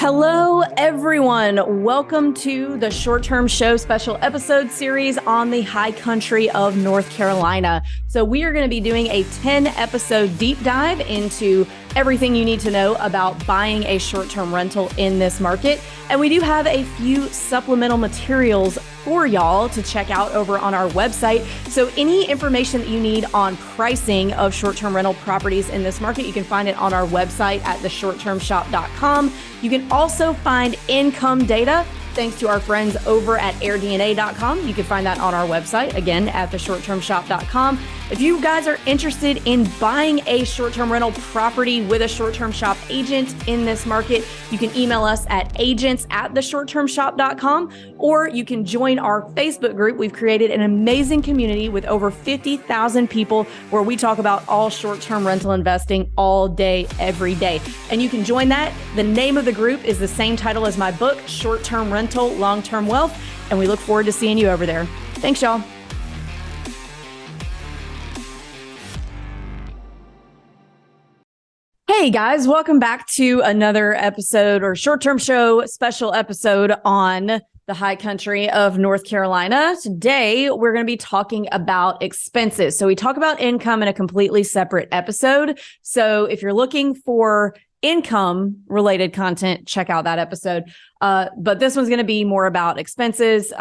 Hello, everyone. Welcome to the Short-Term Show special episode series on the high country of North Carolina. So we are going to be doing a 10-episode deep dive into everything you need to know about buying a short-term rental in this market. And we do have a few supplemental materials for y'all to check out over on our website. So any information that you need on pricing of short-term rental properties in this market, you can find it on our website at theshorttermshop.com. You can also find income data thanks to our friends over at airdna.com. You can find that on our website, again, at theshorttermshop.com. If you guys are interested in buying a short-term rental property with a short-term shop agent in this market, you can email us at agents@theshorttermshop.com, or you can join our Facebook group. We've created an amazing community with over 50,000 people where we talk about all short-term rental investing all day, every day. And you can join that. The name of the group is the same title as my book, Short-Term Rental, Long-Term Wealth. And we look forward to seeing you over there. Thanks, y'all. Hey guys, welcome back to another episode or short-term show special episode on the high country of North Carolina. Today, we're going to be talking about expenses. So we talk about income in a completely separate episode. So if you're looking for income related content, check out that episode. But this one's going to be more about expenses,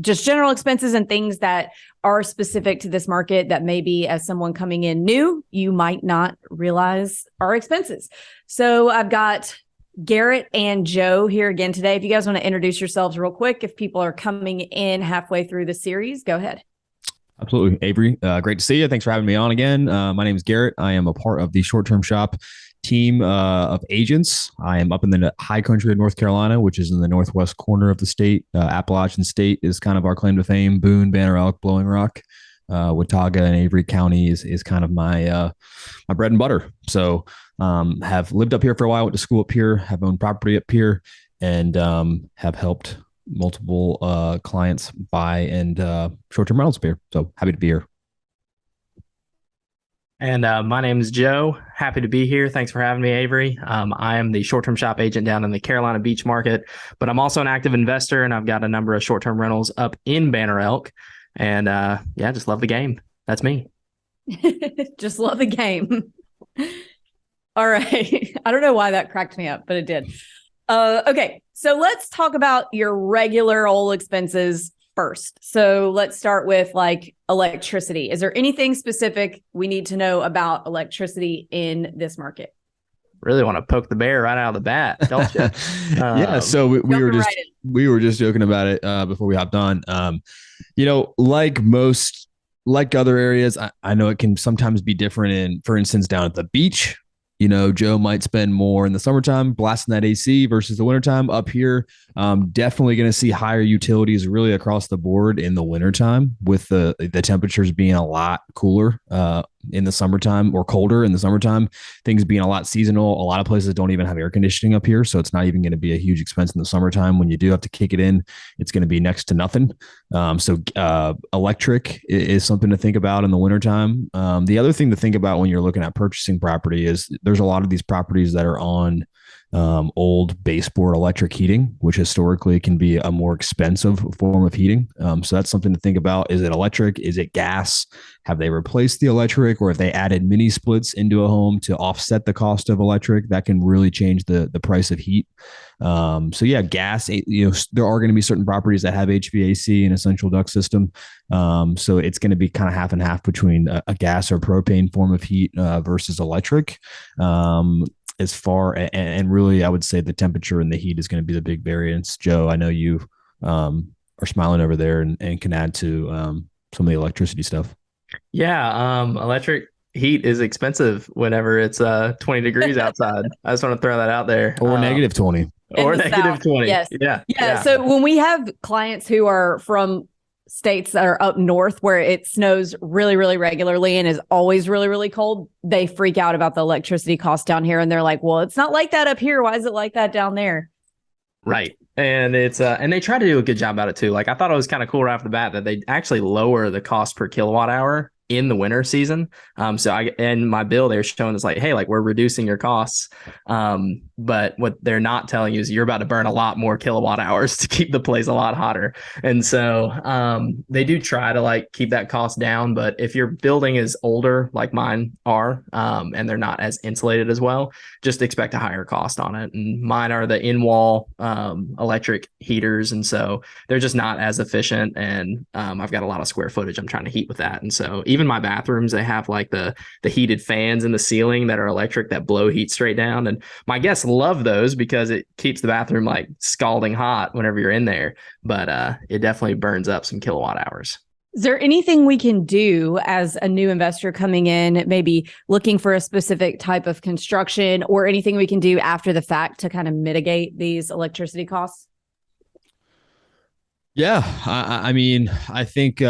just general expenses and things that are specific to this market that maybe as someone coming in new, you might not realize are expenses. So I've got Garrett and Joe here again today. If you guys want to introduce yourselves real quick, if people are coming in halfway through the series, go ahead. Absolutely. Avery, great to see you. Thanks for having me on again. My name is Garrett. I am a part of the short-term shop team of agents. I am up in the high country of North Carolina, which is in the northwest corner of the state. Appalachian State is kind of our claim to fame. Boone, Banner Elk, Blowing Rock, Watauga, and Avery County is kind of my my bread and butter. So have lived up here for a while, went to school up here, have owned property up here, and have helped multiple clients buy and short-term rentals up here. So happy to be here. And my name is Joe. Happy to be here. Thanks for having me, Avery. I am the short-term shop agent down in the Carolina Beach market, but I'm also an active investor, and I've got a number of short-term rentals up in Banner Elk. And just love the game. That's me. Just love the game. All right. I don't know why that cracked me up, but it did. Okay. So let's talk about your regular old expenses first. So let's start with like electricity. Is there anything specific we need to know about electricity in this market? Really want to poke the bear right out of the bat, don't you? Yeah. So we were just joking about it before we hopped on. Like other areas, I know it can sometimes be different. For instance, down at the beach, Joe might spend more in the summertime blasting that AC versus the wintertime. Up here, definitely going to see higher utilities really across the board in the wintertime, with the temperatures being a lot cooler in the summertime, or colder in the summertime, things being a lot seasonal. A lot of places don't even have air conditioning up here, so it's not even going to be a huge expense in the summertime. When you do have to kick it in, it's going to be next to nothing. So electric is something to think about in the wintertime. The other thing to think about when you're looking at purchasing property is there's a lot of these properties that are on old baseboard electric heating, which historically can be a more expensive form of heating. So that's something to think about. Is it electric? Is it gas? Have they replaced the electric, or if they added mini splits into a home to offset the cost of electric, that can really change the price of heat. So yeah, gas, there are going to be certain properties that have HVAC and a central duct system. So it's going to be kind of half and half between a gas or propane form of heat versus electric. And really, I would say the temperature and the heat is going to be the big variance. Joe, I know you are smiling over there and can add to some of the electricity stuff. Yeah, electric heat is expensive whenever it's 20 degrees outside. I just want to throw that out there. Or negative 20. Or negative 20. Yes. Yeah. So when we have clients who are from states that are up north where it snows really, really regularly and is always really, really cold, they freak out about the electricity cost down here. And they're like, well, it's not like that up here. Why is it like that down there? Right. And it's and they try to do a good job about it too. Like, I thought it was kind of cool right off the bat that they actually lower the cost per kilowatt hour in the winter season. And my bill, they're showing us like, hey, like we're reducing your costs. But what they're not telling you is you're about to burn a lot more kilowatt hours to keep the place a lot hotter. And so they do try to like keep that cost down. But if your building is older, like mine are, and they're not as insulated as well, just expect a higher cost on it. And mine are the in-wall electric heaters. And so they're just not as efficient. And I've got a lot of square footage I'm trying to heat with that. And so even my bathrooms, they have like the heated fans in the ceiling that are electric that blow heat straight down. And my guests love those because it keeps the bathroom like scalding hot whenever you're in there. But it definitely burns up some kilowatt hours. Is there anything we can do as a new investor coming in, maybe looking for a specific type of construction, or anything we can do after the fact to kind of mitigate these electricity costs? Yeah. I mean, I think,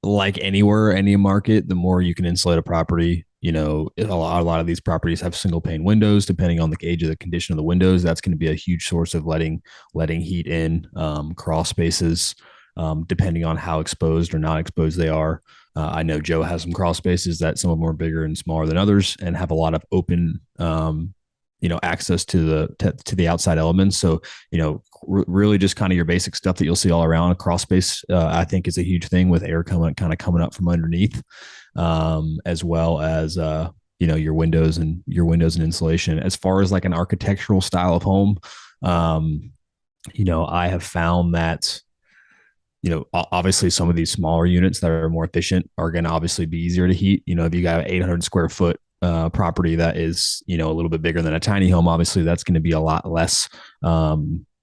like anywhere, any market, the more you can insulate a property, a lot of these properties have single pane windows. Depending on the age of the condition of the windows, that's going to be a huge source of letting heat in. Crawl spaces, depending on how exposed or not exposed they are. I know Joe has some crawl spaces that some of them are bigger and smaller than others and have a lot of open, access to the outside elements. So, really just kind of your basic stuff that you'll see all around. A crawl space, I think, is a huge thing with air coming up from underneath, as well as your windows and insulation. As far as like an architectural style of home, I have found that obviously some of these smaller units that are more efficient are going to obviously be easier to heat. If you got an 800 square foot property that is a little bit bigger than a tiny home, obviously that's going to be a lot less,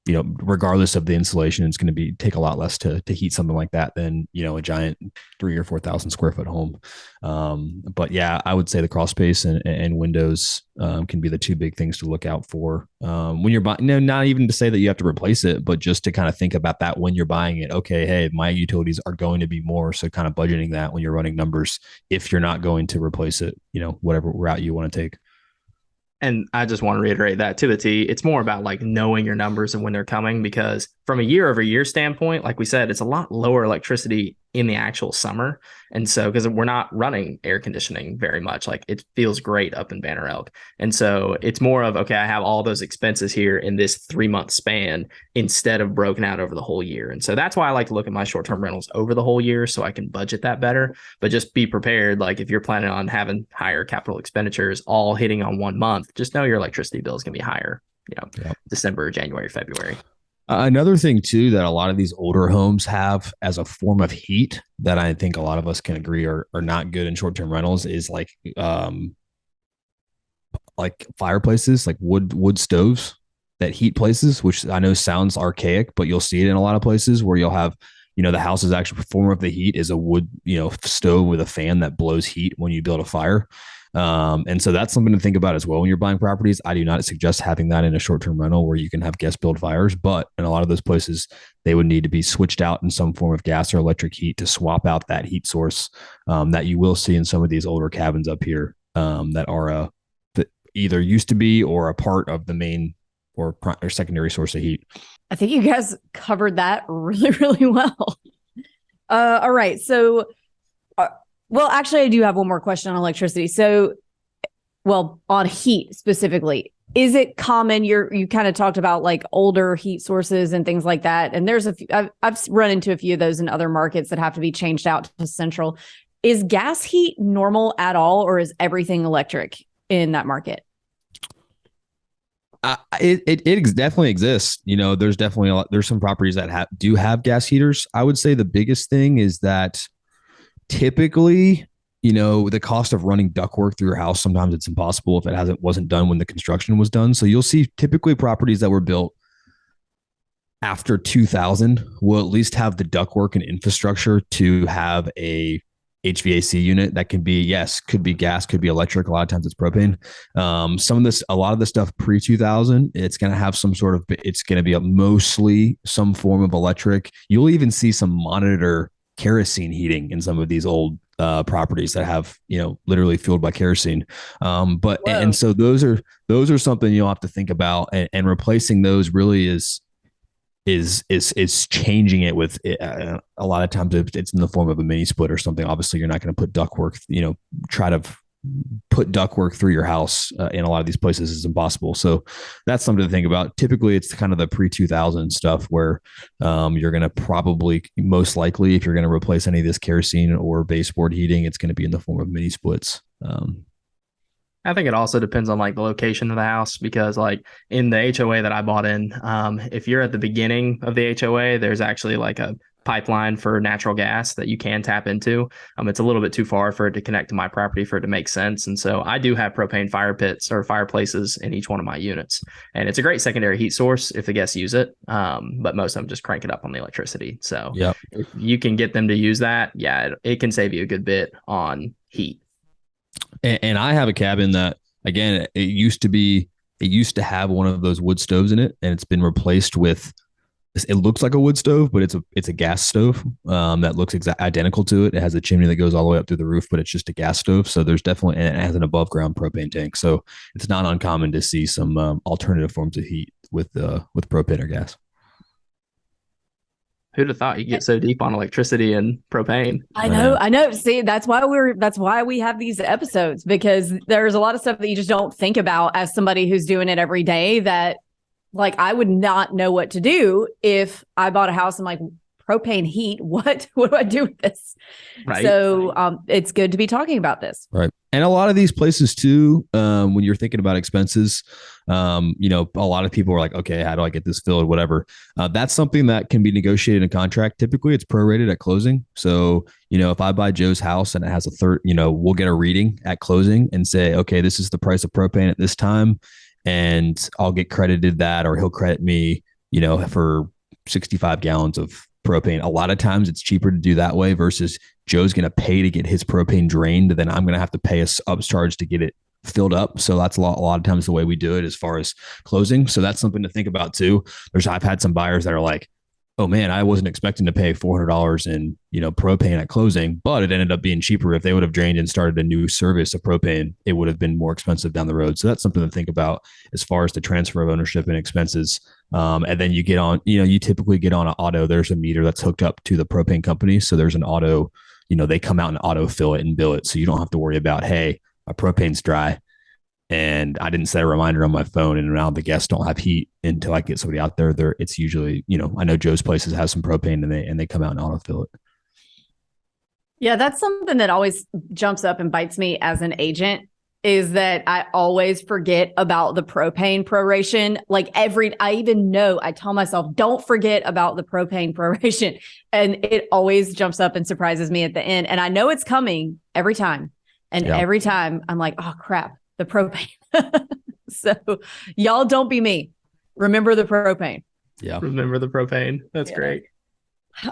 regardless of the insulation, it's going to take a lot less to heat something like that than a giant 3,000 or 4,000 square foot home. But yeah, I would say the crawl space and windows can be the two big things to look out for when you're buying. Not even to say that you have to replace it, but just to kind of think about that when you're buying it. Okay, hey, my utilities are going to be more, so kind of budgeting that when you're running numbers if you're not going to replace it, whatever route you want to take. And I just want to reiterate that to the T. It's more about like knowing your numbers and when they're coming, because from a year over year standpoint, like we said, it's a lot lower electricity in the actual summer. And so, because we're not running air conditioning very much, like it feels great up in Banner Elk. And so it's more of, okay, I have all those expenses here in this 3-month span instead of broken out over the whole year. And so that's why I like to look at my short-term rentals over the whole year so I can budget that better. But just be prepared. Like if you're planning on having higher capital expenditures all hitting on 1 month, just know your electricity bill is going to be higher, Yep. December, January, February. Another thing too that a lot of these older homes have as a form of heat that I think a lot of us can agree are not good in short-term rentals is like fireplaces, like wood stoves that heat places, which I know sounds archaic, but you'll see it in a lot of places where you'll have, the house's actual form of the heat is a wood, stove with a fan that blows heat when you build a fire. And so that's something to think about as well when you're buying properties. I do not suggest having that in a short-term rental where you can have guest build fires, but in a lot of those places, they would need to be switched out in some form of gas or electric heat to swap out that heat source that you will see in some of these older cabins up here that are that either used to be or a part of the main or secondary source of heat. I think you guys covered that really, really well. All right. So well, actually, I do have one more question on electricity. So, on heat specifically, is it common? You kind of talked about like older heat sources and things like that. And there's I've run into a few of those in other markets that have to be changed out to central. Is gas heat normal at all, or is everything electric in that market? It definitely exists. There's definitely there's some properties that do have gas heaters. I would say the biggest thing is that typically, the cost of running ductwork through your house, sometimes it's impossible if it wasn't done when the construction was done. So you'll see typically properties that were built after 2000 will at least have the ductwork and infrastructure to have a HVAC unit that could be gas, could be electric. A lot of times it's propane. A lot of the stuff pre 2000, it's going to have it's going to be mostly some form of electric. You'll even see some monitor kerosene heating in some of these old properties that have literally fueled by kerosene. And so those are something you'll have to think about, and replacing those really is is changing it with a lot of times it's in the form of a mini split or something. Obviously, you're not going to put ductwork, try to put ductwork through your house in a lot of these places is impossible. So that's something to think about. Typically, it's kind of the pre-2000 stuff where you're going to probably, most likely, if you're going to replace any of this kerosene or baseboard heating, it's going to be in the form of mini splits. I think it also depends on like the location of the house, because like in the HOA that I bought in, if you're at the beginning of the HOA, there's actually like a pipeline for natural gas that you can tap into. It's a little bit too far for it to connect to my property for it to make sense. And so I do have propane fire pits or fireplaces in each one of my units. And it's a great secondary heat source if the guests use it. But most of them just crank it up on the electricity. So if you can get them to use that, it can save you a good bit on heat. And I have a cabin that, again, it used to have one of those wood stoves in it, and it's been replaced with, it looks like a wood stove, but it's a gas stove that looks identical to it. It has a chimney that goes all the way up through the roof, but it's just a gas stove. So there's definitely, and it has an above ground propane tank. So it's not uncommon to see some alternative forms of heat with propane or gas. Who'd have thought you get so deep on electricity and propane? I know. See, that's why we have these episodes, because there's a lot of stuff that you just don't think about as somebody who's doing it every day, that like I would not know what to do if I bought a house and like, propane heat, what do I do with this? Right. So it's good to be talking about this. Right. And a lot of these places too, when you're thinking about expenses, a lot of people are like, okay, how do I get this filled? Whatever. That's something that can be negotiated in a contract. Typically it's prorated at closing. So, if I buy Joe's house and it has a third, we'll get a reading at closing and say, okay, this is the price of propane at this time. And I'll get credited that, or he'll credit me, for 65 gallons of propane. A lot of times it's cheaper to do that way versus Joe's going to pay to get his propane drained. Then I'm going to have to pay a upcharge to get it filled up. So that's a lot of times the way we do it as far as closing. So that's something to think about too. I've had some buyers that are like, oh man, I wasn't expecting to pay $400 in, propane at closing, but it ended up being cheaper. If they would have drained and started a new service of propane, it would have been more expensive down the road. So that's something to think about as far as the transfer of ownership and expenses. And then you get on, you typically get on an auto. There's a meter that's hooked up to the propane company. So there's an auto, they come out and auto fill it and bill it. So you don't have to worry about, hey, my propane's dry and I didn't set a reminder on my phone, and now the guests don't have heat until I get somebody out there. It's usually, I know Joe's places have some propane and they come out and autofill it. Yeah, that's something that always jumps up and bites me as an agent, is that I always forget about the propane proration. Like I tell myself, don't forget about the propane proration. And it always jumps up and surprises me at the end. And I know it's coming every time. And every time I'm like, oh crap, the propane. So y'all don't be me. Remember the propane. Yeah. Remember the propane. That's great.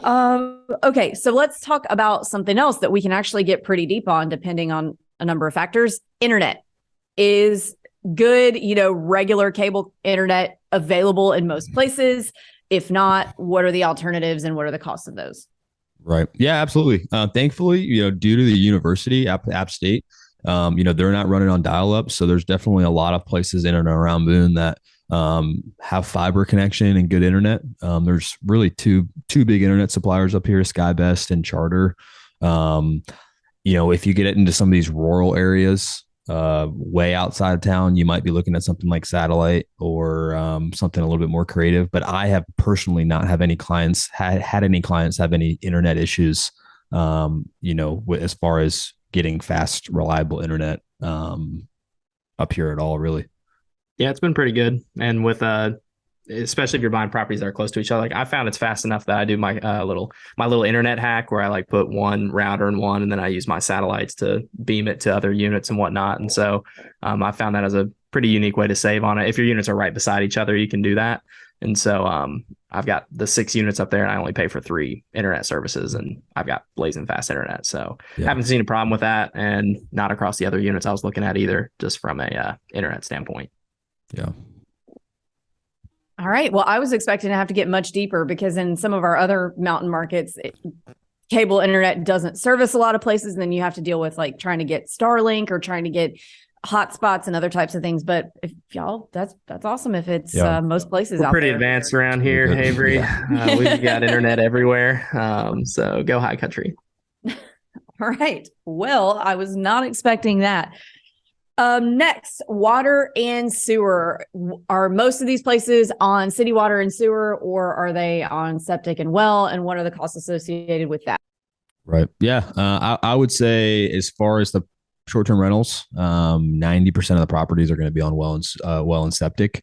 Okay. So let's talk about something else that we can actually get pretty deep on, depending on a number of factors. Internet is good, regular cable internet available in most places. If not, what are the alternatives and what are the costs of those? Right. Yeah, absolutely. Thankfully, due to the university, App State, they're not running on dial-up. So there's definitely a lot of places in and around Boone that have fiber connection and good internet. There's really two big internet suppliers up here, SkyBest and Charter. If you get it into some of these rural areas, way outside of town, you might be looking at something like Satellite or something a little bit more creative. But I have personally not have any clients had any clients have any internet issues, as far as getting fast, reliable internet up here at all, really. Yeah, it's been pretty good. And with especially if you're buying properties that are close to each other, like I found it's fast enough that I do my little internet hack where I like put one router in one, and then I use my satellites to beam it to other units and whatnot. And so I found that as a pretty unique way to save on it. If your units are right beside each other, you can do that. And so I've got the 6 units up there, and I only pay for 3 internet services, and I've got blazing fast internet. So haven't seen a problem with that, and not across the other units I was looking at either, just from a internet standpoint. Yeah. All right. Well, I was expecting to have to get much deeper, because in some of our other mountain markets, cable internet doesn't service a lot of places. And then you have to deal with like trying to get Starlink or trying to get hot spots and other types of things. But if y'all, that's awesome. If it's most places we're out pretty there. advanced around here, Avery. We've got internet everywhere. So go high country. All right. Well, I was not expecting that. Next, water and sewer. Are most of these places on city water and sewer, or are they on septic and well? And what are the costs associated with that? Right. Yeah. I would say as far as the short-term rentals, 90% of the properties are going to be on well and septic.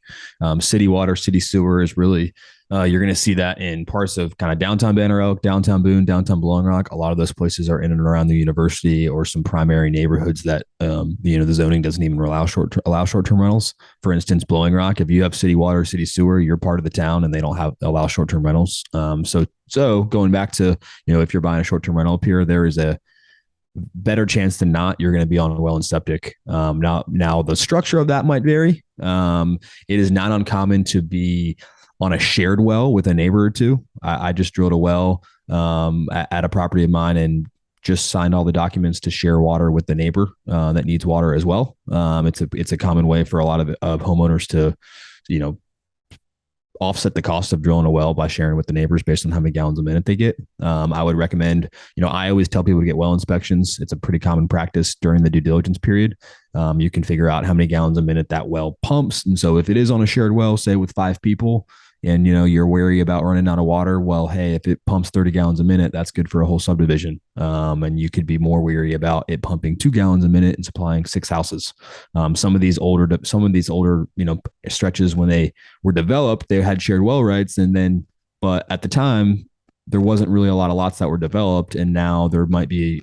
City water, city sewer is really, you're going to see that in parts of kind of downtown Banner Elk, downtown Boone, downtown Blowing Rock. A lot of those places are in and around the university or some primary neighborhoods that, the zoning doesn't even allow short-term rentals. For instance, Blowing Rock, if you have city water, city sewer, you're part of the town and they don't allow short-term rentals. So going back to, if you're buying a short-term rental up here, there is a better chance than not you're going to be on well and septic. Now the structure of that might vary. It is not uncommon to be on a shared well with a neighbor or two. I just drilled a well at a property of mine and just signed all the documents to share water with the neighbor that needs water as well. It's a common way for a lot of homeowners to, offset the cost of drilling a well by sharing with the neighbors based on how many gallons a minute they get. I would recommend, I always tell people to get well inspections. It's a pretty common practice during the due diligence period. You can figure out how many gallons a minute that well pumps. And so if it is on a shared well, say with 5 people, and you're wary about running out of water, well, hey, if it pumps 30 gallons a minute, that's good for a whole subdivision. And you could be more weary about it pumping 2 gallons a minute and supplying 6 houses. Some of these older stretches, when they were developed, they had shared well rights, but at the time there wasn't really a lot of lots that were developed, and now there might be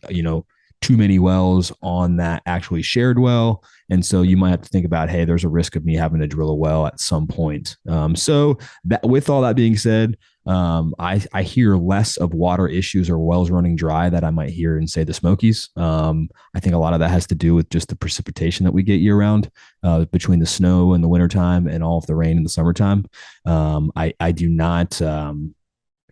too many wells on that actually shared well. And so you might have to think about, hey, there's a risk of me having to drill a well at some point. So that, with all that being said, I hear less of water issues or wells running dry that I might hear in, say, the Smokies. I think a lot of that has to do with just the precipitation that we get year round, between the snow in the wintertime and all of the rain in the summertime. I do not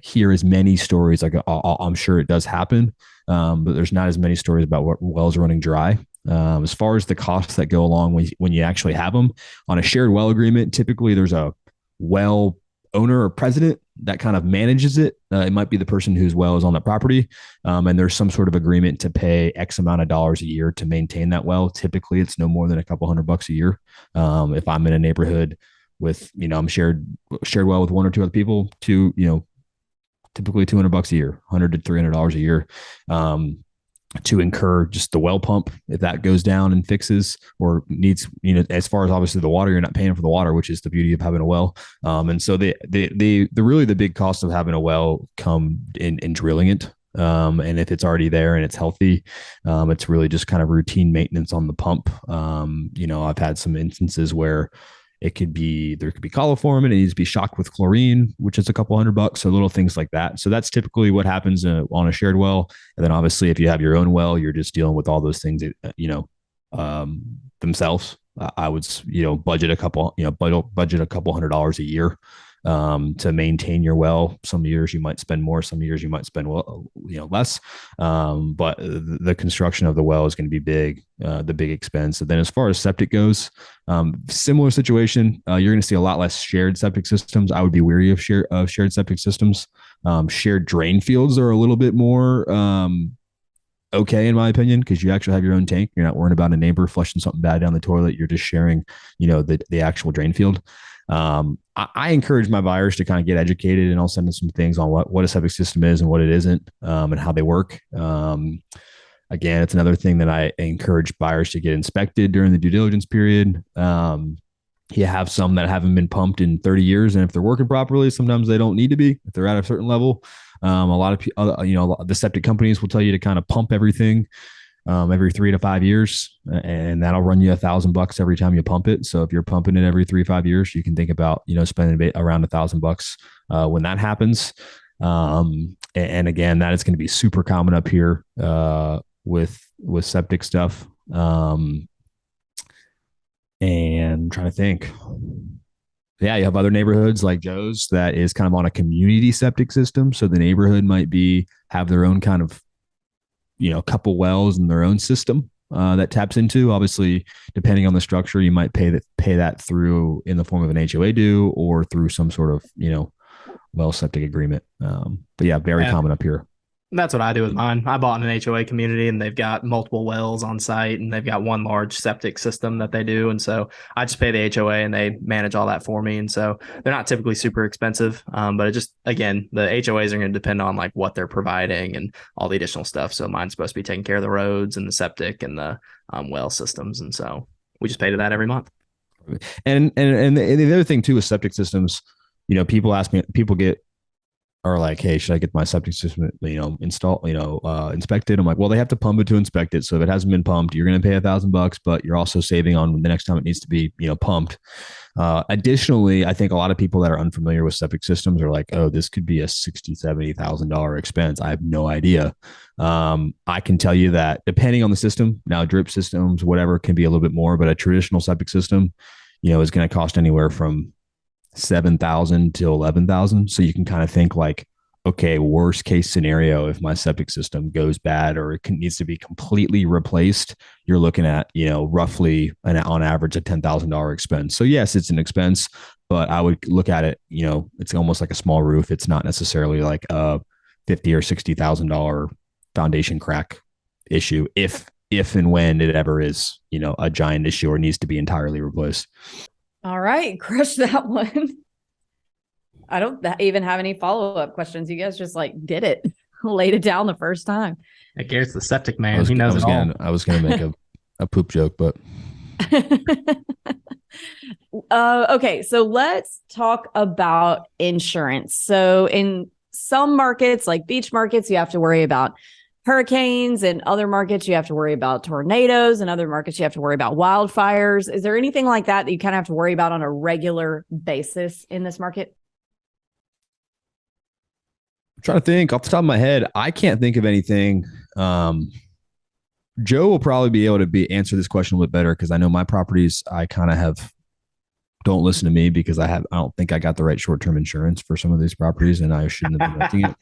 hear as many stories. Like I'm sure it does happen, but there's not as many stories about what wells are running dry. As far as the costs that go along when you actually have them on a shared well agreement, typically there's a well owner or president that kind of manages it. It might be the person whose well is on the property. And there's some sort of agreement to pay X amount of dollars a year to maintain that well. Typically it's no more than a couple $100 a year. If I'm in a neighborhood with, I'm shared well with 1 or 2 other people, typically $200 a year, $100 to $300 a year, to incur just the well pump. If that goes down and fixes or needs, as far as obviously the water, you're not paying for the water, which is the beauty of having a well. And so the really the big cost of having a well come in drilling it. And if it's already there and it's healthy, it's really just kind of routine maintenance on the pump. I've had some instances where there could be coliform and it needs to be shocked with chlorine, which is a couple $100. So little things like that. So that's typically what happens on a shared well. And then obviously if you have your own well, you're just dealing with all those things, themselves. I would, budget a couple $100 a year, to maintain your well. Some years you might spend more, some years you might spend less. But the construction of the well is going to be big, the big expense. And then as far as septic goes, similar situation. You're going to see a lot less shared septic systems. I would be wary of shared septic systems. Shared drain fields are a little bit more okay, in my opinion, because you actually have your own tank. You're not worrying about a neighbor flushing something bad down the toilet. You're just sharing, the actual drain field. I encourage my buyers to kind of get educated, and I'll send them some things on what a septic system is and what it isn't, and how they work. Again, it's another thing that I encourage buyers to get inspected during the due diligence period. You have some that haven't been pumped in 30 years, and if they're working properly, sometimes they don't need to be if they're at a certain level. A lot of people, the septic companies will tell you to kind of pump everything every 3 to 5 years, and that'll run you $1,000 every time you pump it. So if you're pumping it every 3 to 5 years, you can think about spending around $1,000 when that happens. And again, that is going to be super common up here with septic stuff. And I'm trying to think. Yeah, you have other neighborhoods like Joe's that is kind of on a community septic system. So the neighborhood might have their own kind of, couple wells in their own system. that taps into. Obviously, depending on the structure, you might pay that through in the form of an HOA due or through some sort of well septic agreement. But yeah, very common up here. That's what I do with mine. I bought in an HOA community and they've got multiple wells on site and they've got one large septic system that they do. And so I just pay the HOA and they manage all that for me. And so they're not typically super expensive. But it just, again, the HOAs are going to depend on like what they're providing and all the additional stuff. So mine's supposed to be taking care of the roads and the septic and the well systems. And so we just pay to that every month. And the other thing too with septic systems, people are like, hey, should I get my septic system, inspected? I'm like, well, they have to pump it to inspect it. So if it hasn't been pumped, you're going to pay $1,000, but you're also saving on the next time it needs to be, pumped. Additionally, I think a lot of people that are unfamiliar with septic systems are like, oh, this could be a $60,000, $70,000 expense. I have no idea. I can tell you that depending on the system, now drip systems, whatever, can be a little bit more, but a traditional septic system, is going to cost anywhere from $7,000 to $11,000. So you can kind of think like, okay, worst case scenario, if my septic system goes bad or needs to be completely replaced, you're looking at, roughly on average a $10,000 expense. So yes, it's an expense, but I would look at it, it's almost like a small roof. It's not necessarily like a $50,000 or $60,000 foundation crack issue if and when it ever is, a giant issue or needs to be entirely replaced. All right, crush that one. I don't even have any follow-up questions. You guys just like did it, laid it down the first time. Garrett's the septic man. He knows it all. I was going to make a poop joke, but. Okay, so let's talk about insurance. So in some markets, like beach markets, you have to worry about hurricanes, and other markets you have to worry about tornadoes, and other markets you have to worry about wildfires. Is there anything like that you kind of have to worry about on a regular basis in this market? I'm trying to think off the top of my head. I can't think of anything. Joe will probably be able to answer this question a little bit better because I know my properties, I kind of don't listen to me because I don't think I got the right short-term insurance for some of these properties and I shouldn't have been renting it.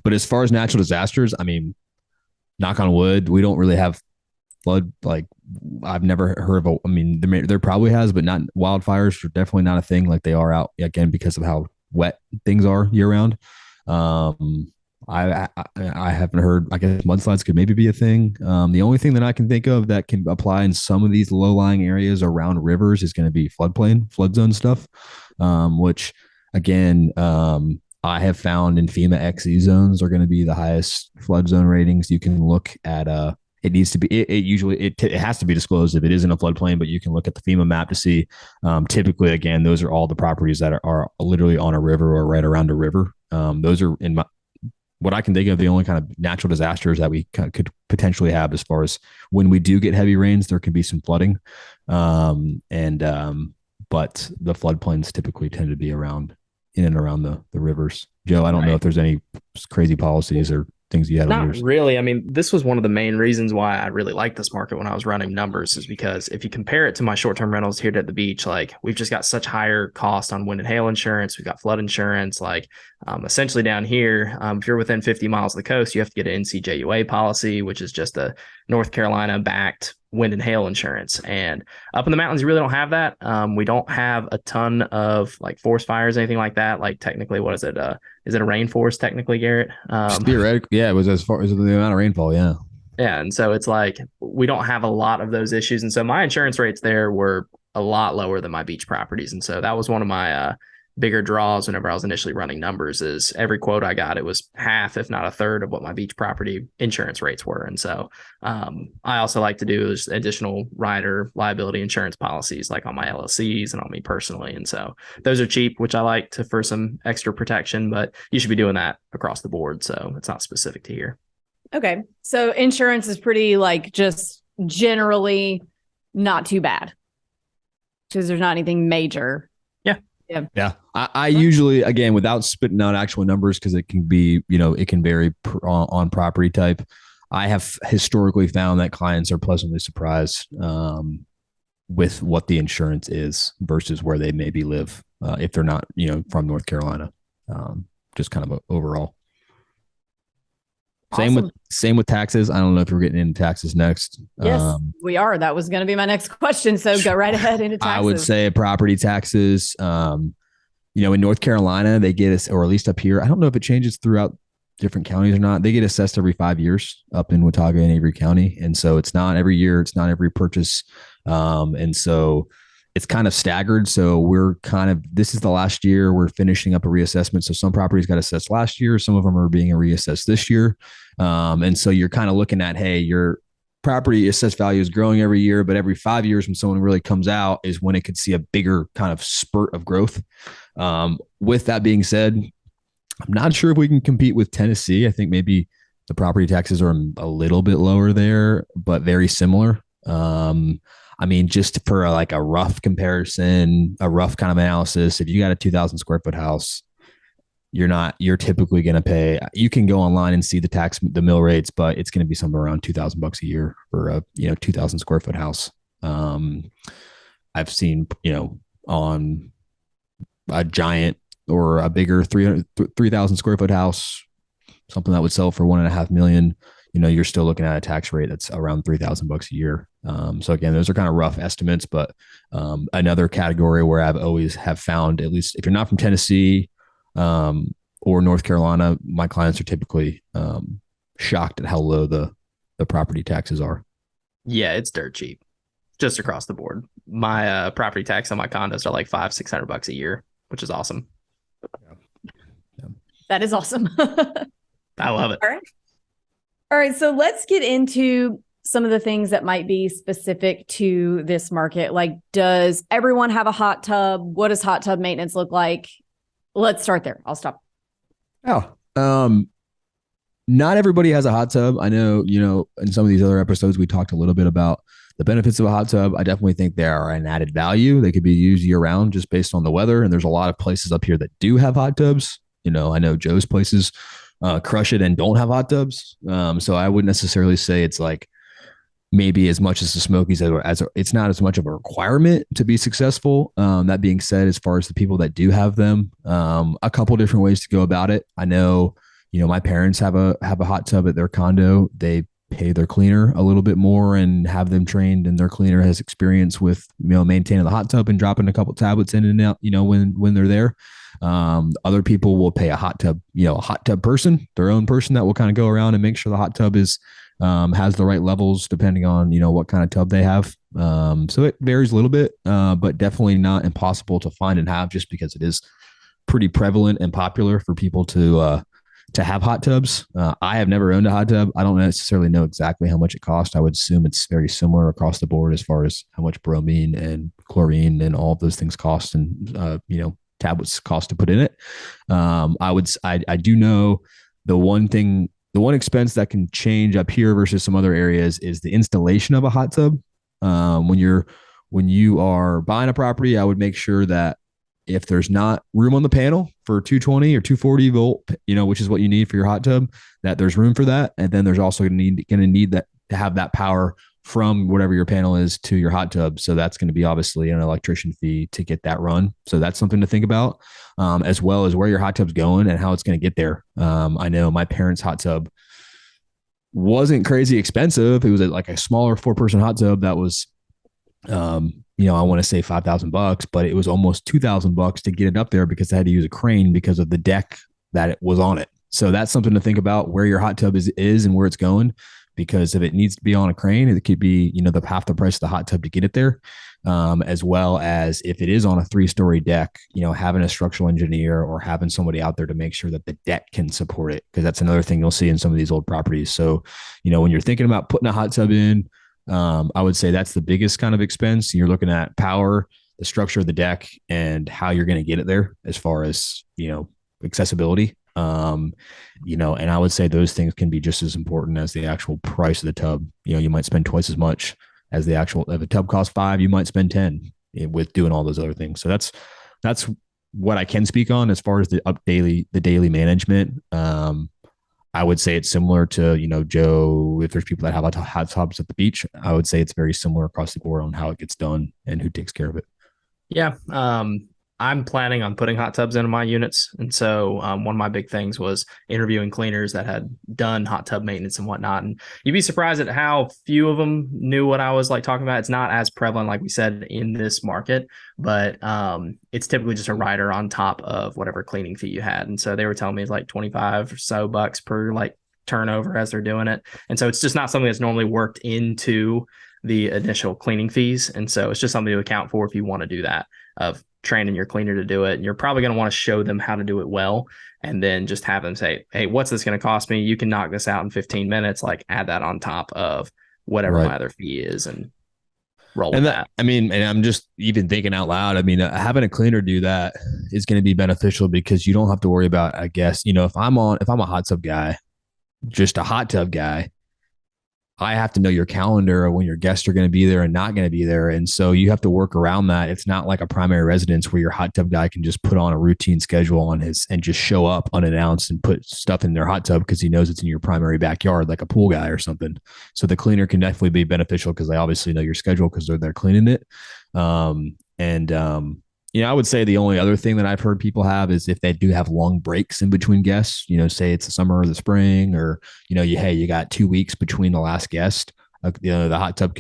But as far as natural disasters, I mean, knock on wood, we don't really have flood. Like I've never heard of, there probably has, but not wildfires are definitely not a thing like they are out again, because of how wet things are year round. I haven't heard, I guess mudslides could maybe be a thing. The only thing that I can think of that can apply in some of these low-lying areas around rivers is going to be flood zone stuff, which again, I have found in FEMA XE zones are going to be the highest flood zone ratings. You can look at, it needs to be, it has to be disclosed if it isn't a floodplain, but you can look at the FEMA map to see, typically, again, those are all the properties that are literally on a river or right around a river. Those are what I can think of, the only kind of natural disasters that we could potentially have as far as when we do get heavy rains, there can be some flooding. But the floodplains typically tend to be in and around the rivers. Joe, I don't know if there's any crazy policies or things you had. Not really. I mean, this was one of the main reasons why I really liked this market when I was running numbers, is because if you compare it to my short-term rentals here at the beach, like we've just got such higher cost on wind and hail insurance. We've got flood insurance. Like essentially down here, if you're within 50 miles of the coast, you have to get an NCJUA policy, which is just a North Carolina backed wind and hail insurance. And up in the mountains, you really don't have that. We don't have a ton of like forest fires, anything like that. Like technically, what is it? Is it a rainforest technically, Garrett? Theoretically, yeah, it was as far as the amount of rainfall. Yeah. Yeah. And so it's like, we don't have a lot of those issues. And so my insurance rates there were a lot lower than my beach properties. And so that was one of my bigger draws whenever I was initially running numbers, is every quote I got, it was half, if not a third of what my beach property insurance rates were. And so I also like to do is additional rider liability insurance policies, like on my LLCs and on me personally. And so those are cheap, which I like for some extra protection, but you should be doing that across the board. So it's not specific to here. Okay. So insurance is pretty like just generally not too bad because there's not anything major. Yeah. I usually, again, without spitting out actual numbers, because it can be, it can vary on property type. I have historically found that clients are pleasantly surprised with what the insurance is versus where they maybe live if they're not, from North Carolina. Just kind of overall. Awesome. Same with taxes. I don't know if we're getting into taxes next. Yes, we are. That was going to be my next question. So go right ahead into taxes. I would say property taxes. In North Carolina, they get us, or at least up here. I don't know if it changes throughout different counties or not. They get assessed every 5 years up in Watauga and Avery County, and so it's not every year. It's not every purchase, and so it's kind of staggered. So this is the last year we're finishing up a reassessment. So some properties got assessed last year. Some of them are being reassessed this year. And so you're kind of looking at, hey, your property assessed value is growing every year, but every 5 years when someone really comes out is when it could see a bigger kind of spurt of growth. With that being said, I'm not sure if we can compete with Tennessee. I think maybe the property taxes are a little bit lower there, but very similar. Just for a rough comparison, a rough kind of analysis, if you got a 2,000 square foot house, you're typically going to pay, you can go online and see the mill rates, but it's going to be somewhere around $2,000 a year for a, 2,000 square foot house. I've seen, on a giant or a bigger 3,000 square foot house, something that would sell for $1.5 million, you're still looking at a tax rate that's around $3,000 a year. So again, those are kind of rough estimates, but another category where I've always have found, at least if you're not from Tennessee or North Carolina, my clients are typically shocked at how low the property taxes are. Yeah, it's dirt cheap, just across the board. My property tax on my condos are like $500-$600 a year, which is awesome. Yeah. That is awesome. I love it. All right. So let's get into some of the things that might be specific to this market. Like, does everyone have a hot tub? What does hot tub maintenance look like? Let's start there. I'll stop. Not everybody has a hot tub. I know, in some of these other episodes, we talked a little bit about the benefits of a hot tub. I definitely think they are an added value. They could be used year round just based on the weather. And there's a lot of places up here that do have hot tubs. I know Joe's places crush it and don't have hot tubs. So I wouldn't necessarily say it's like maybe as much as the Smokies as it's not as much of a requirement to be successful. That being said, as far as the people that do have them, a couple different ways to go about it. I know, my parents have a hot tub at their condo. They pay their cleaner a little bit more and have them trained, and their cleaner has experience with, maintaining the hot tub and dropping a couple tablets in and out, when they're there. Other people will pay a hot tub person, their own person that will kind of go around and make sure the hot tub is, has the right levels depending on, what kind of tub they have. So it varies a little bit, but definitely not impossible to find and have, just because it is pretty prevalent and popular for people to have hot tubs. I have never owned a hot tub. I don't necessarily know exactly how much it costs. I would assume it's very similar across the board as far as how much bromine and chlorine and all of those things cost, and, tablets cost to put in it. I do know the one expense that can change up here versus some other areas is the installation of a hot tub. When you are buying a property, I would make sure that if there's not room on the panel for 220 or 240 volt, which is what you need for your hot tub, that there's room for that. And then there's also going to need that to have that power from whatever your panel is to your hot tub. So that's going to be obviously an electrician fee to get that run. So that's something to think about, as well as where your hot tub's going and how it's going to get there. I know my parents' hot tub wasn't crazy expensive. It was like a smaller 4-person hot tub that was, I want to say $5,000, but it was almost $2,000 to get it up there because they had to use a crane because of the deck that it was on it. So that's something to think about, where your hot tub is and where it's going. Because if it needs to be on a crane, it could be, the half the price of the hot tub to get it there. As well as if it is on a 3-story deck, having a structural engineer or having somebody out there to make sure that the deck can support it. Because that's another thing you'll see in some of these old properties. So, when you're thinking about putting a hot tub in, I would say that's the biggest kind of expense. You're looking at power, the structure of the deck, and how you're going to get it there as far as, accessibility. And I would say those things can be just as important as the actual price of the tub. You might spend twice as much as the actual, if a tub costs $5, you might spend 10 with doing all those other things. So that's what I can speak on as far as the daily management. I would say it's similar to, Joe, if there's people that have hot tubs at the beach, I would say it's very similar across the board on how it gets done and who takes care of it. Yeah. I'm planning on putting hot tubs into my units. And so one of my big things was interviewing cleaners that had done hot tub maintenance and whatnot. And you'd be surprised at how few of them knew what I was like talking about. It's not as prevalent, like we said, in this market, but it's typically just a rider on top of whatever cleaning fee you had. And so they were telling me it's like 25 or so bucks per like turnover as they're doing it. And so it's just not something that's normally worked into the initial cleaning fees. And so it's just something to account for if you want to do that, of training your cleaner to do it. And you're probably going to want to show them how to do it well, and then just have them say, hey, what's this going to cost me? You can knock this out in 15 minutes, like add that on top of whatever my other fee is and roll with that. I mean, and I'm just even thinking out loud. I mean, having a cleaner do that is going to be beneficial because you don't have to worry about, I guess, if I'm a hot tub guy, just a hot tub guy, I have to know your calendar of when your guests are going to be there and not going to be there. And so you have to work around that. It's not like a primary residence where your hot tub guy can just put on a routine schedule on his and just show up unannounced and put stuff in their hot tub because he knows it's in your primary backyard, like a pool guy or something. So the cleaner can definitely be beneficial because they obviously know your schedule because they're there cleaning it. I would say the only other thing that I've heard people have is if they do have long breaks in between guests, say it's the summer or the spring, or, you got 2 weeks between the last guest, the hot tub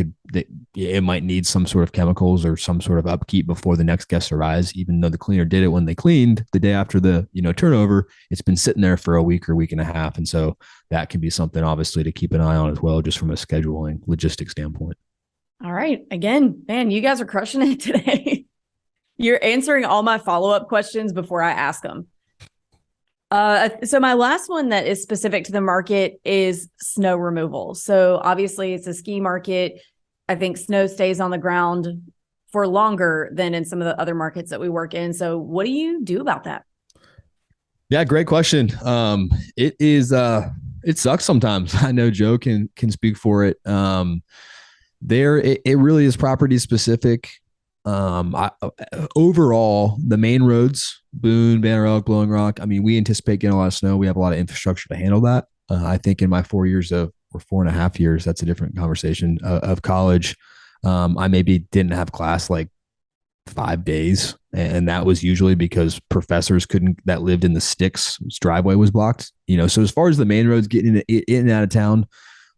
it might need some sort of chemicals or some sort of upkeep before the next guest arrives, even though the cleaner did it when they cleaned the day after the, turnover. It's been sitting there for a week or week and a half. And so that can be something obviously to keep an eye on as well, just from a scheduling logistics standpoint. All right. Again, man, you guys are crushing it today. You're answering all my follow-up questions before I ask them. So my last one that is specific to the market is snow removal. So obviously it's a ski market. I think snow stays on the ground for longer than in some of the other markets that we work in. So what do you do about that? Yeah, great question. It sucks sometimes. I know Joe can speak for it. It really is property specific. Overall, the main roads, Boone, Banner Elk, Blowing Rock, I mean, we anticipate getting a lot of snow. We have a lot of infrastructure to handle that. I think in my 4 years or 4.5 years, that's a different conversation of college. I maybe didn't have class like 5 days. And that was usually because professors that lived in the sticks, driveway was blocked, so as far as the main roads getting in and out of town,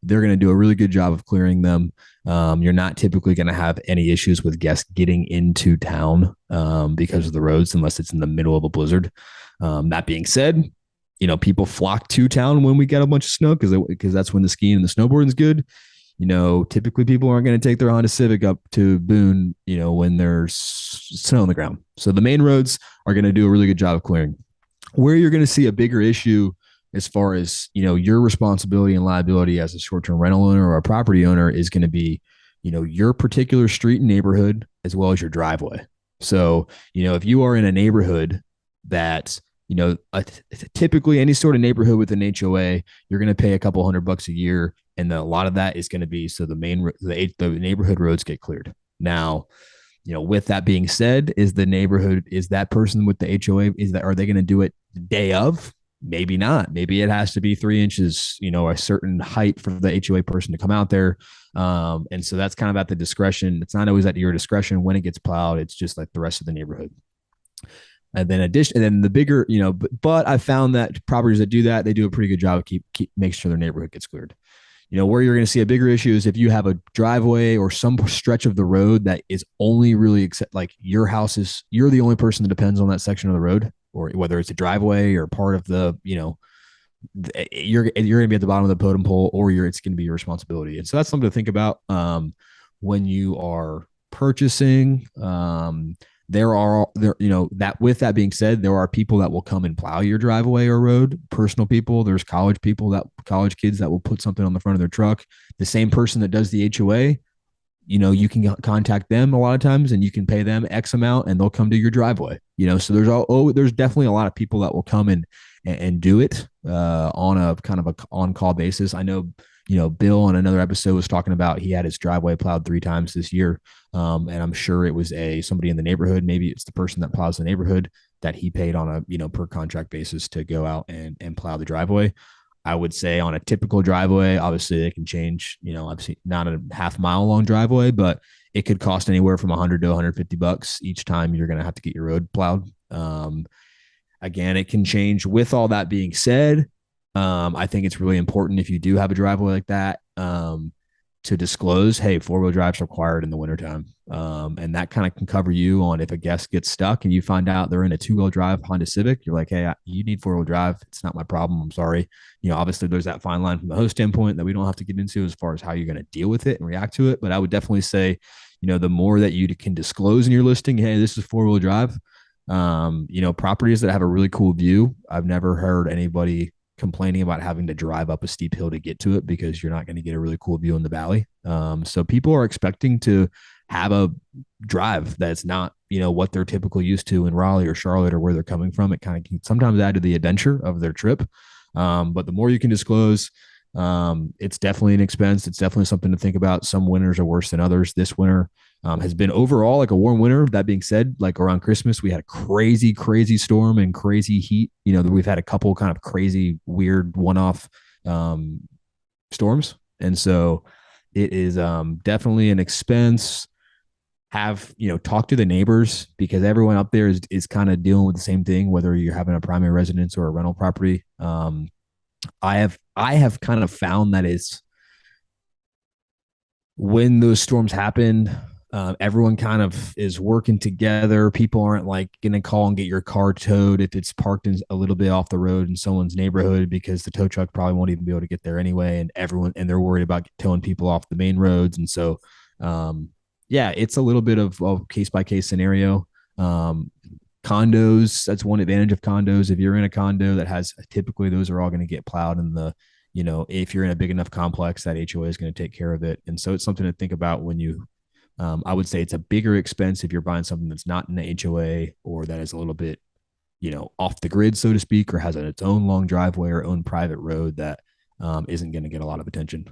they're going to do a really good job of clearing them. You're not typically going to have any issues with guests getting into town because of the roads, unless it's in the middle of a blizzard. That being said, people flock to town when we get a bunch of snow because that's when the skiing and the snowboarding is good. Typically people aren't going to take their Honda Civic up to Boone, when there's snow on the ground. So the main roads are going to do a really good job of clearing. Where you're going to see a bigger issue as far as, your responsibility and liability as a short-term rental owner or a property owner is going to be, your particular street and neighborhood, as well as your driveway. So, if you are in a neighborhood that, typically any sort of neighborhood with an HOA, you're going to pay a couple $100 a year. And a lot of that is going to be, so the neighborhood roads get cleared. Now, with that being said, is that person with the HOA, are they going to do it the day of? Maybe not. Maybe it has to be 3 inches, a certain height for the HOA person to come out there. And so that's kind of at the discretion. It's not always at your discretion when it gets plowed. It's just like the rest of the neighborhood. And then the bigger, but I found that properties that do that, they do a pretty good job of keep make sure their neighborhood gets cleared. Where you're going to see a bigger issue is if you have a driveway or some stretch of the road that is only really like you're the only person that depends on that section of the road, or whether it's a driveway or part of the, you're going to be at the bottom of the totem pole, or it's going to be your responsibility. And so that's something to think about when you are purchasing. With that being said, there are people that will come and plow your driveway or road, personal people. There's college kids that will put something on the front of their truck. The same person that does the HOA, you can contact them a lot of times and you can pay them X amount and they'll come to your driveway, so there's definitely a lot of people that will come and do it on a kind of a on-call basis. I know, Bill on another episode was talking about he had his driveway plowed 3 times this year. And I'm sure it was somebody in the neighborhood. Maybe it's the person that plows the neighborhood that he paid on a, per contract basis to go out and plow the driveway. I would say on a typical driveway, obviously they can change, obviously not a half mile long driveway, but it could cost anywhere from 100 to 150 bucks each time you're going to have to get your road plowed. Again, it can change. With all that being said, I think it's really important if you do have a driveway like that, to disclose, hey, 4-wheel drive's required in the wintertime. And that kind of can cover you on if a guest gets stuck and you find out they're in a 2-wheel drive Honda Civic, you're like, hey, you need 4-wheel drive. It's not my problem. I'm sorry. Obviously there's that fine line from the host standpoint that we don't have to get into as far as how you're going to deal with it and react to it. But I would definitely say, the more that you can disclose in your listing, hey, this is 4-wheel drive. Properties that have a really cool view. I've never heard anybody complaining about having to drive up a steep hill to get to it because you're not going to get a really cool view in the valley. So people are expecting to have a drive that's not, what they're typically used to in Raleigh or Charlotte or where they're coming from. It kind of can sometimes add to the adventure of their trip. But the more you can disclose, it's definitely an expense. It's definitely something to think about. Some winters are worse than others. This winter has been overall like a warm winter. That being said, like around Christmas, we had a crazy, crazy storm and crazy heat. We've had a couple kind of crazy, weird one-off storms. And so it is definitely an expense. Talk to the neighbors because everyone up there is kind of dealing with the same thing, whether you're having a primary residence or a rental property. I have kind of found that it's when those storms happen, everyone kind of is working together. People aren't like going to call and get your car towed if it's parked in a little bit off the road in someone's neighborhood because the tow truck probably won't even be able to get there anyway. And they're worried about towing people off the main roads. And so, it's a little bit of a case by case scenario. Condos, that's one advantage of condos. If you're in a condo that has typically those are all going to get plowed in the, if you're in a big enough complex, that HOA is going to take care of it. And so it's something to think about when you, I would say it's a bigger expense if you're buying something that's not in the HOA or that is a little bit, off the grid, so to speak, or has its own long driveway or own private road that isn't going to get a lot of attention.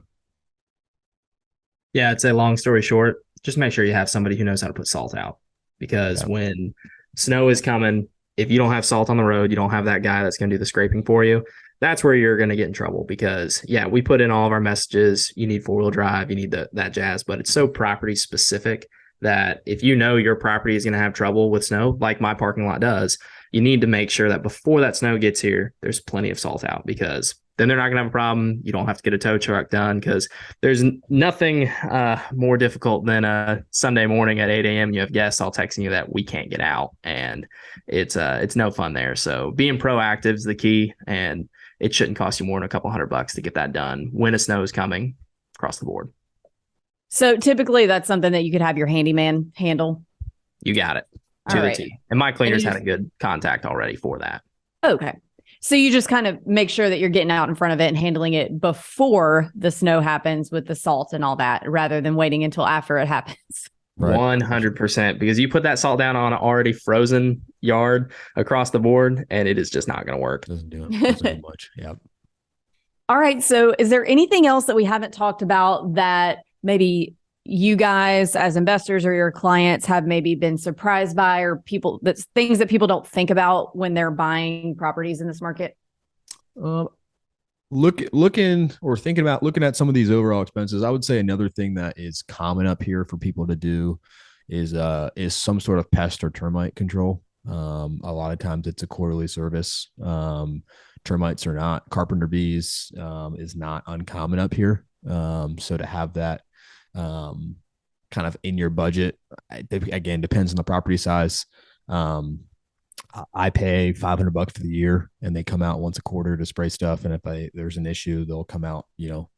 Yeah, I'd say long story short, just make sure you have somebody who knows how to put salt out because when snow is coming, if you don't have salt on the road, you don't have that guy that's going to do the scraping for you. That's where you're going to get in trouble because we put in all of our messages. You need 4-wheel drive, you need that jazz, but it's so property specific that if your property is going to have trouble with snow, like my parking lot does, you need to make sure that before that snow gets here, there's plenty of salt out because then they're not going to have a problem. You don't have to get a tow truck done because there's nothing more difficult than a Sunday morning at 8 a.m. You have guests all texting you that we can't get out, and it's no fun there. So being proactive is the key, and it shouldn't cost you more than a couple $100 to get that done when a snow is coming across the board. So typically that's something that you could have your handyman handle. You got it to the T. And my cleaners had a good contact already for that. Okay. So you just kind of make sure that you're getting out in front of it and handling it before the snow happens with the salt and all that, rather than waiting until after it happens. Right. 100%, because you put that salt down on an already frozen yard across the board, and it is just not going to work. Doesn't do much. Yeah. All right. So is there anything else that we haven't talked about that maybe you guys as investors or your clients have maybe been surprised by, or things that people don't think about when they're buying properties in this market? Looking at some of these overall expenses, I would say another thing that is common up here for people to do is some sort of pest or termite control. A lot of times it's a quarterly service. Termites are not. Carpenter bees is not uncommon up here. So to have that kind of in your budget, again, depends on the property size. I pay $500 for the year, and they come out once a quarter to spray stuff. And if there's an issue, they'll come out,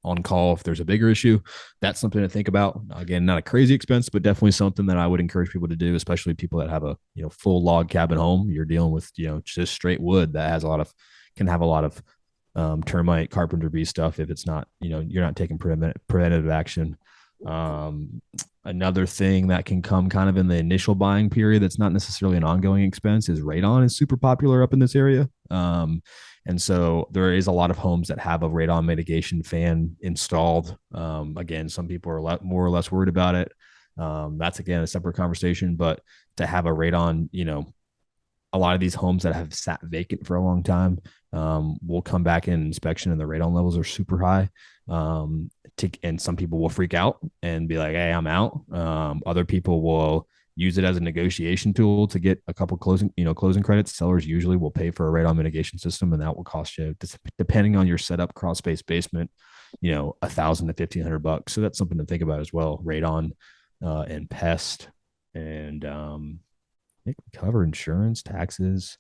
on call if there's a bigger issue. That's something to think about. Again, not a crazy expense, but definitely something that I would encourage people to do, especially people that have a, full log cabin home. You're dealing with, just straight wood that can have a lot of termite, carpenter bee stuff. If it's not, you're not taking preventative action. Another thing that can come kind of in the initial buying period that's not necessarily an ongoing expense is radon is super popular up in this area. And so there is a lot of homes that have a radon mitigation fan installed. Again, some people are more or less worried about it. That's again a separate conversation, but to have a radon, a lot of these homes that have sat vacant for a long time will come back in inspection and the radon levels are super high. And some people will freak out and be like, hey, I'm out. Other people will use it as a negotiation tool to get a couple closing credits. Sellers usually will pay for a radon mitigation system, and that will cost you, depending on your setup, crawl space, basement, $1,000 to $1,500. So that's something to think about as well. Radon and pest, and it can cover insurance, taxes,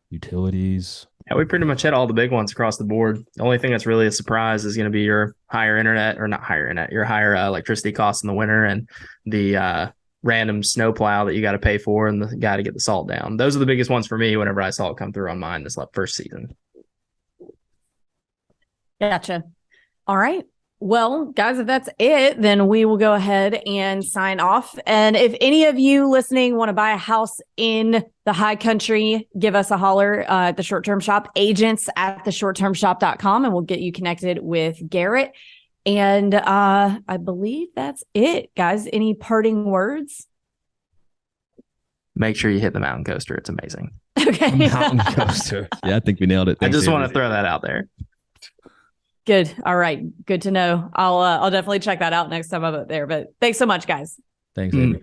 utilities. Yeah, we pretty much hit all the big ones across the board. The only thing that's really a surprise is going to be your higher your higher electricity costs in the winter, and the random snow plow that you got to pay for, and the guy to get the salt down. Those are the biggest ones for me whenever I saw it come through on mine this first season. Gotcha. All right. Well, guys, if that's it, then we will go ahead and sign off. And if any of you listening want to buy a house in the high country, give us a holler at the Short Term Shop, agents at theshorttermshop.com, and we'll get you connected with Garrett. And I believe that's it, guys. Any parting words? Make sure you hit the mountain coaster. It's amazing. Okay. Mountain coaster. Yeah, I think we nailed it. I just want to throw that out there. Good. All right. Good to know. I'll definitely check that out next time I'm up there. But thanks so much, guys. Thanks, Amy.